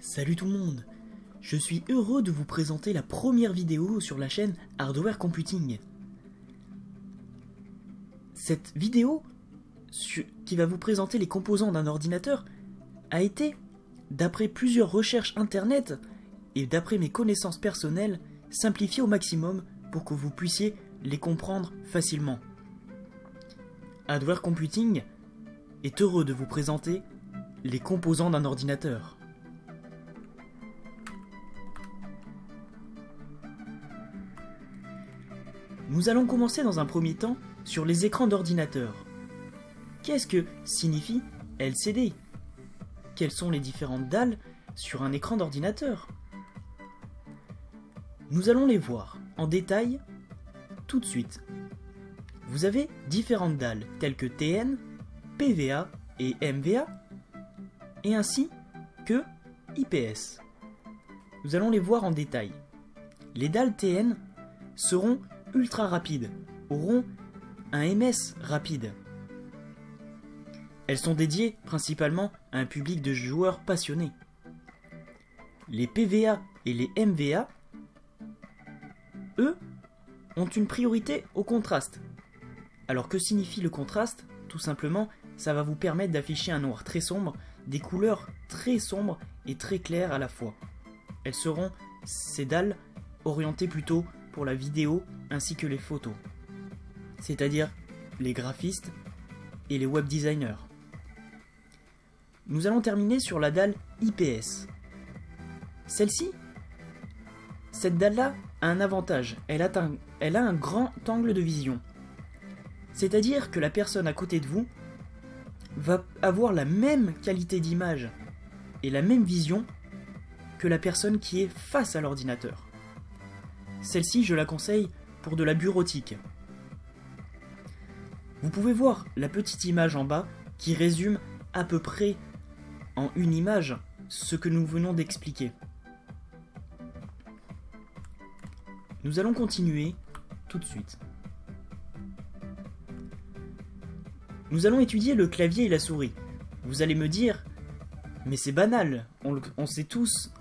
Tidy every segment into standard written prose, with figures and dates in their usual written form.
Salut tout le monde, je suis heureux de vous présenter la première vidéo sur la chaîne Hardware Computing. Cette vidéo, qui va vous présenter les composants d'un ordinateur, a été, d'après plusieurs recherches internet et d'après mes connaissances personnelles, simplifiée au maximum pour que vous puissiez les comprendre facilement. Hardware Computing est heureux de vous présenter les composants d'un ordinateur. Nous allons commencer dans un premier temps sur les écrans d'ordinateur. Qu'est-ce que signifie LCD? Quelles sont les différentes dalles sur un écran d'ordinateur? Nous allons les voir en détail tout de suite. Vous avez différentes dalles telles que TN, PVA et MVA, et ainsi que IPS. Nous allons les voir en détail. Les dalles TN seront ultra rapides, auront un MS rapide. Elles sont dédiées principalement à un public de joueurs passionnés. Les PVA et les MVA, eux, ont une priorité au contraste. Alors que signifie le contraste? Tout simplement, ça va vous permettre d'afficher un noir très sombre, des couleurs très sombres et très claires à la fois. Elles seront, ces dalles, orientées plutôt pour la vidéo ainsi que les photos, c'est-à-dire les graphistes et les web designers. Nous allons terminer sur la dalle IPS. Celle-ci, cette dalle-là a un avantage, elle a un grand angle de vision. C'est-à-dire que la personne à côté de vous va avoir la même qualité d'image et la même vision que la personne qui est face à l'ordinateur. Celle-ci, je la conseille pour de la bureautique. Vous pouvez voir la petite image en bas qui résume à peu près en une image ce que nous venons d'expliquer. Nous allons continuer tout de suite. Nous allons étudier le clavier et la souris. Vous allez me dire, mais c'est banal, on sait tous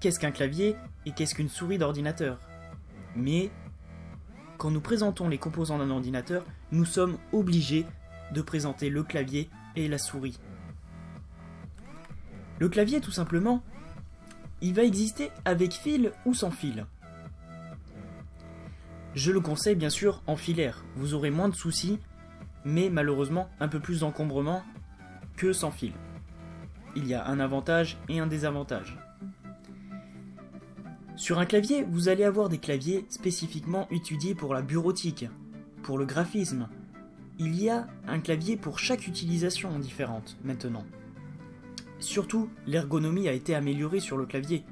qu'est-ce qu'un clavier et qu'est-ce qu'une souris d'ordinateur. Mais quand nous présentons les composants d'un ordinateur, nous sommes obligés de présenter le clavier et la souris. Le clavier, tout simplement, il va exister avec fil ou sans fil. Je le conseille bien sûr en filaire, vous aurez moins de soucis, mais malheureusement un peu plus d'encombrement que sans fil. Il y a un avantage et un désavantage. Sur un clavier, vous allez avoir des claviers spécifiquement étudiés pour la bureautique, pour le graphisme. Il y a un clavier pour chaque utilisation différente maintenant. Surtout, l'ergonomie a été améliorée sur le clavier.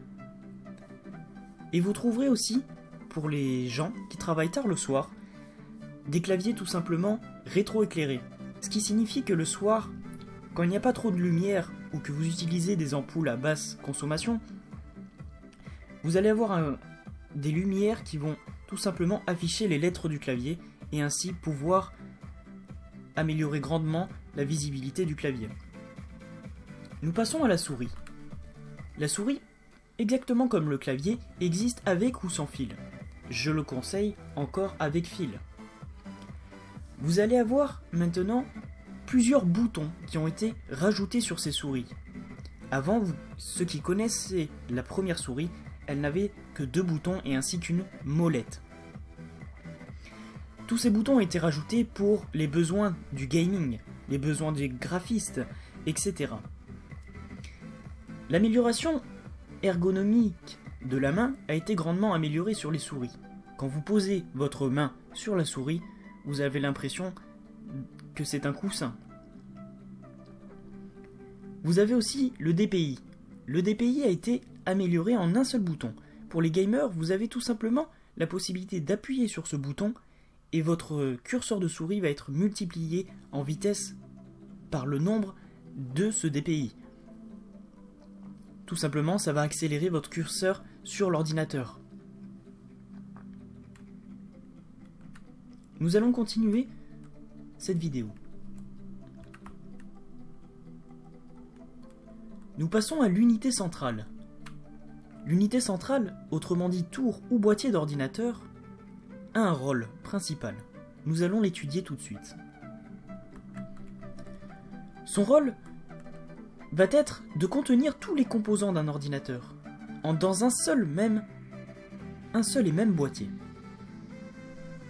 Et vous trouverez aussi, pour les gens qui travaillent tard le soir, des claviers tout simplement rétroéclairés. Ce qui signifie que le soir, quand il n'y a pas trop de lumière ou que vous utilisez des ampoules à basse consommation, vous allez avoir des lumières qui vont tout simplement afficher les lettres du clavier et ainsi pouvoir améliorer grandement la visibilité du clavier. Nous passons à la souris. La souris, exactement comme le clavier, existe avec ou sans fil. Je le conseille encore avec fil. Vous allez avoir maintenant plusieurs boutons qui ont été rajoutés sur ces souris. Avant, ceux qui connaissaient la première souris, elle n'avait que 2 boutons et ainsi qu'une molette. Tous ces boutons ont été rajoutés pour les besoins du gaming, les besoins des graphistes, etc. L'amélioration ergonomique de la main a été grandement améliorée sur les souris. Quand vous posez votre main sur la souris, vous avez l'impression que c'est un coussin. Vous avez aussi le DPI. Le DPI a été amélioré en un seul bouton. Pour les gamers, vous avez tout simplement la possibilité d'appuyer sur ce bouton et votre curseur de souris va être multiplié en vitesse par le nombre de ce DPI. Tout simplement, ça va accélérer votre curseur sur l'ordinateur. Nous allons continuer cette vidéo. Nous passons à l'unité centrale. L'unité centrale, autrement dit tour ou boîtier d'ordinateur, a un rôle principal. Nous allons l'étudier tout de suite. Son rôle va être de contenir tous les composants d'un ordinateur dans un seul et même boîtier.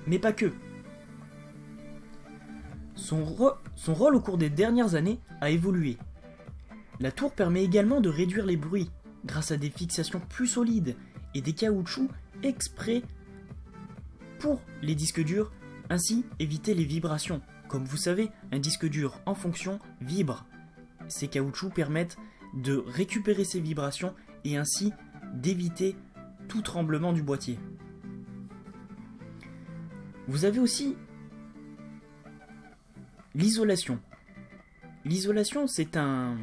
Mais pas que. Son rôle au cours des dernières années a évolué. La tour permet également de réduire les bruits grâce à des fixations plus solides et des caoutchoucs exprès pour les disques durs, ainsi éviter les vibrations. Comme vous savez, un disque dur en fonction vibre. Ces caoutchoucs permettent de récupérer ces vibrations et ainsi d'éviter tout tremblement du boîtier. Vous avez aussi l'isolation. L'isolation, c'est un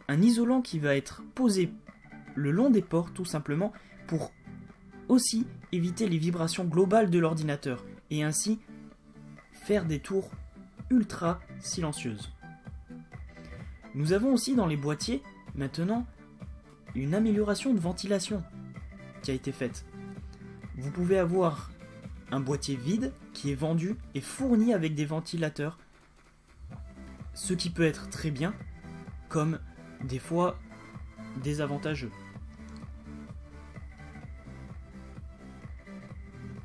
isolant qui va être posé le long des ports tout simplement pour aussi éviter les vibrations globales de l'ordinateur et ainsi faire des tours ultra silencieuses. Nous avons aussi dans les boîtiers maintenant une amélioration de ventilation qui a été faite. Vous pouvez avoir un boîtier vide qui est vendu et fourni avec des ventilateurs, ce qui peut être très bien comme des fois désavantageux.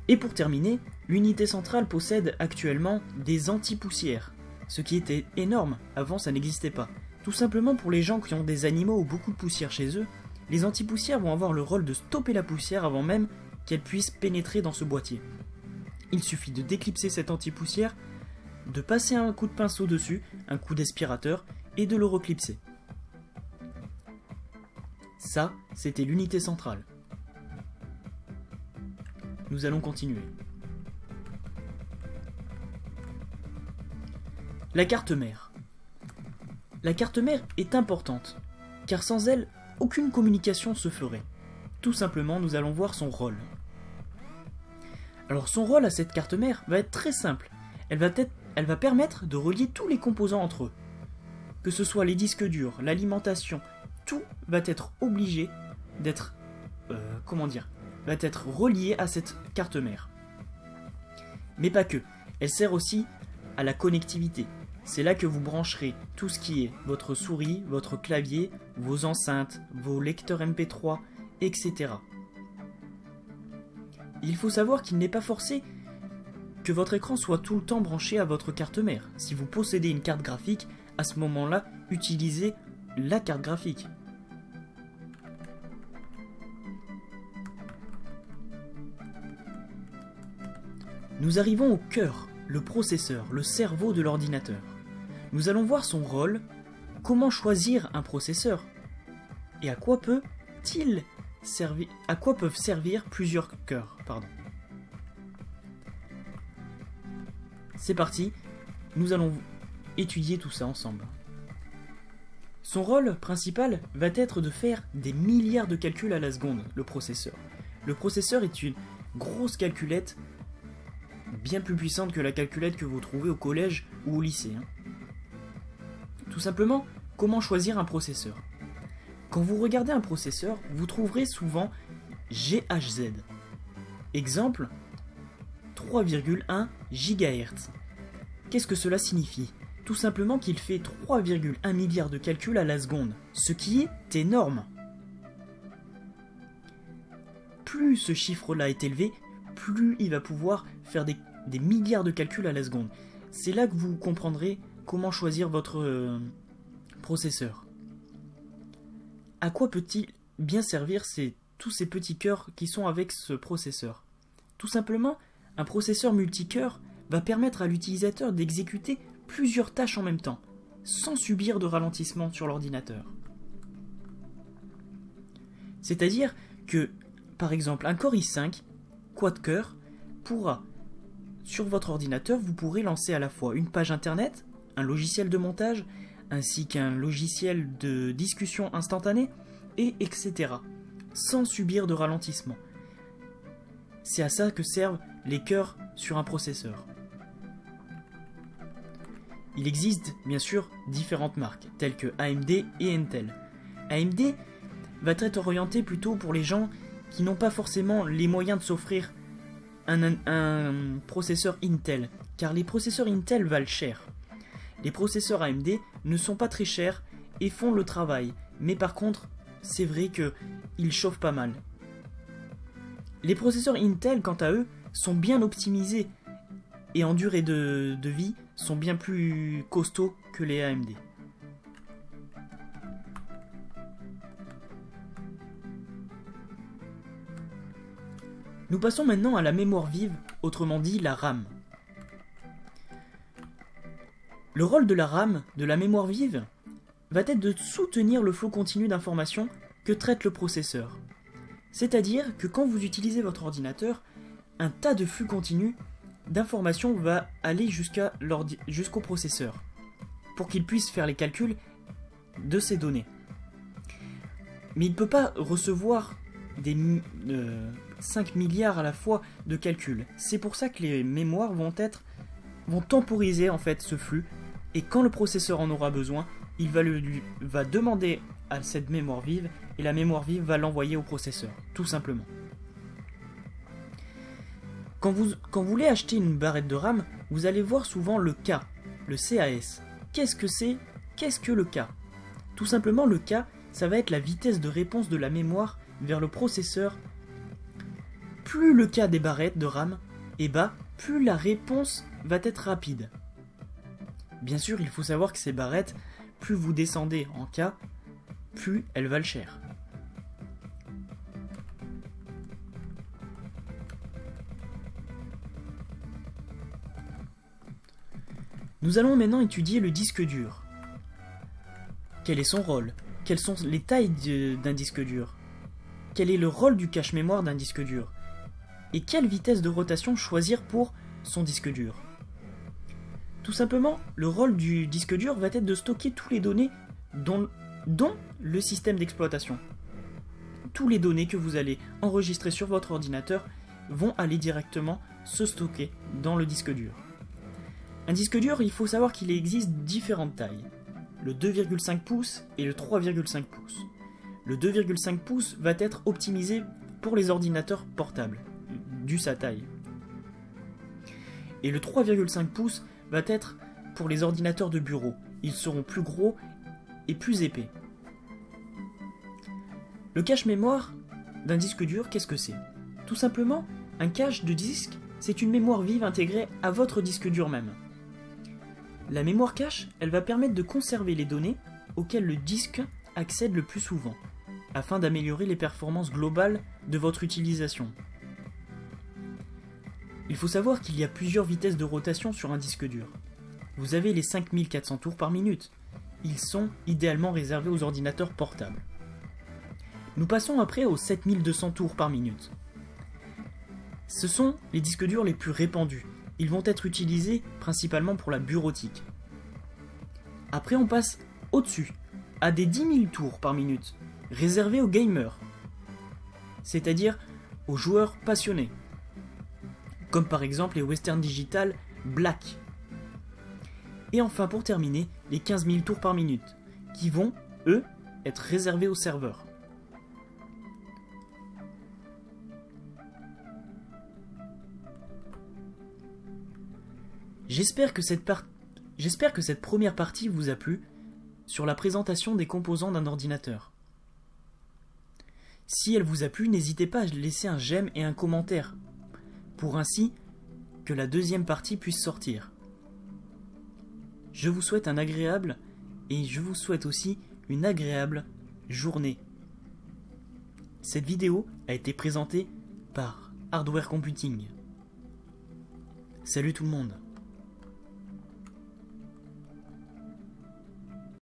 Et pour terminer, l'unité centrale possède actuellement des anti-poussières, ce qui était énorme, avant ça n'existait pas. Tout simplement pour les gens qui ont des animaux ou beaucoup de poussière chez eux, les anti-poussières vont avoir le rôle de stopper la poussière avant même qu'elle puisse pénétrer dans ce boîtier. Il suffit de déclipser cette anti-poussière, de passer un coup de pinceau dessus, un coup d'aspirateur, et de le reclipser. Ça, c'était l'unité centrale. Nous allons continuer. La carte mère. La carte mère est importante, car sans elle, aucune communication se ferait. Tout simplement, nous allons voir son rôle. Alors son rôle à cette carte mère va être très simple. Elle va permettre de relier tous les composants entre eux. Que ce soit les disques durs, l'alimentation, tout va être obligé d'être va être relié à cette carte mère. Mais pas que, elle sert aussi à la connectivité. C'est là que vous brancherez tout ce qui est votre souris, votre clavier, vos enceintes, vos lecteurs MP3, etc. Il faut savoir qu'il n'est pas forcé que votre écran soit tout le temps branché à votre carte mère. Si vous possédez une carte graphique, à ce moment-là, utilisez la carte graphique. Nous arrivons au cœur, le processeur, le cerveau de l'ordinateur. Nous allons voir son rôle, comment choisir un processeur, et à quoi peuvent servir plusieurs cœurs. C'est parti, nous allons étudier tout ça ensemble. Son rôle principal va être de faire des milliards de calculs à la seconde, le processeur. Le processeur est une grosse calculette, bien plus puissante que la calculette que vous trouvez au collège ou au lycée. Tout simplement, comment choisir un processeur? Quand vous regardez un processeur, vous trouverez souvent GHz. Exemple, 3,1 GHz. Qu'est-ce que cela signifie? Tout simplement qu'il fait 3,1 milliards de calculs à la seconde, ce qui est énorme. Plus ce chiffre-là est élevé, plus il va pouvoir faire des milliards de calculs à la seconde. C'est là que vous comprendrez comment choisir votre processeur. À quoi peut-il bien servir tous ces petits cœurs qui sont avec ce processeur? Tout simplement, un processeur multicœur va permettre à l'utilisateur d'exécuter plusieurs tâches en même temps, sans subir de ralentissement sur l'ordinateur. C'est-à-dire que, par exemple, un Core i5 quad-cœur pourra, sur votre ordinateur, vous pourrez lancer à la fois une page internet, un logiciel de montage, ainsi qu'un logiciel de discussion instantanée, etc. sans subir de ralentissement. C'est à ça que servent les cœurs sur un processeur. Il existe bien sûr différentes marques, telles que AMD et Intel. AMD va être orienté plutôt pour les gens qui n'ont pas forcément les moyens de s'offrir un processeur Intel, car les processeurs Intel valent cher. Les processeurs AMD ne sont pas très chers et font le travail, mais par contre, c'est vrai qu'ils chauffent pas mal. Les processeurs Intel, quant à eux, sont bien optimisés et en durée de vie sont bien plus costauds que les AMD. Nous passons maintenant à la mémoire vive, autrement dit la RAM. Le rôle de la RAM, de la mémoire vive, va être de soutenir le flot continu d'informations que traite le processeur. C'est-à-dire que quand vous utilisez votre ordinateur, un tas de flux continu d'informations va aller jusqu'au processeur pour qu'il puisse faire les calculs de ces données. Mais il ne peut pas recevoir des 5 milliards à la fois de calculs. C'est pour ça que les mémoires vont temporiser en fait ce flux, et quand le processeur en aura besoin, il va demander à cette mémoire vive, et la mémoire vive va l'envoyer au processeur, tout simplement. Quand vous voulez acheter une barrette de RAM, vous allez voir souvent le K, le CAS. Qu'est-ce que c'est? Qu'est-ce que le K? Tout simplement, le K, ça va être la vitesse de réponse de la mémoire vers le processeur. Plus le K des barrettes de RAM est bas, plus la réponse va être rapide. Bien sûr, il faut savoir que ces barrettes, plus vous descendez en K, plus elles valent cher. Nous allons maintenant étudier le disque dur. Quel est son rôle? Quelles sont les tailles d'un disque dur? Quel est le rôle du cache-mémoire d'un disque dur? Et quelle vitesse de rotation choisir pour son disque dur? Tout simplement, le rôle du disque dur va être de stocker toutes les données dont le système d'exploitation. Toutes les données que vous allez enregistrer sur votre ordinateur vont aller directement se stocker dans le disque dur. Un disque dur, il faut savoir qu'il existe différentes tailles, le 2,5 pouces et le 3,5 pouces. Le 2,5 pouces va être optimisé pour les ordinateurs portables, dû sa taille. Et le 3,5 pouces va être pour les ordinateurs de bureau. Ils seront plus gros et plus épais. Le cache-mémoire d'un disque dur, qu'est-ce que c'est? Tout simplement, un cache de disque, c'est une mémoire vive intégrée à votre disque dur même. La mémoire cache, elle va permettre de conserver les données auxquelles le disque accède le plus souvent, afin d'améliorer les performances globales de votre utilisation. Il faut savoir qu'il y a plusieurs vitesses de rotation sur un disque dur. Vous avez les 5400 tours par minute. Ils sont idéalement réservés aux ordinateurs portables. Nous passons après aux 7200 tours par minute. Ce sont les disques durs les plus répandus. Ils vont être utilisés principalement pour la bureautique. Après on passe au-dessus, à des 10 000 tours par minute, réservés aux gamers, c'est-à-dire aux joueurs passionnés, comme par exemple les Western Digital Black. Et enfin pour terminer, les 15 000 tours par minute, qui vont, eux, être réservés aux serveurs. J'espère que cette première partie vous a plu sur la présentation des composants d'un ordinateur. Si elle vous a plu, n'hésitez pas à laisser un j'aime et un commentaire, pour ainsi que la deuxième partie puisse sortir. Je vous souhaite un agréable et je vous souhaite aussi une agréable journée. Cette vidéo a été présentée par Hardware Computing. Salut tout le monde.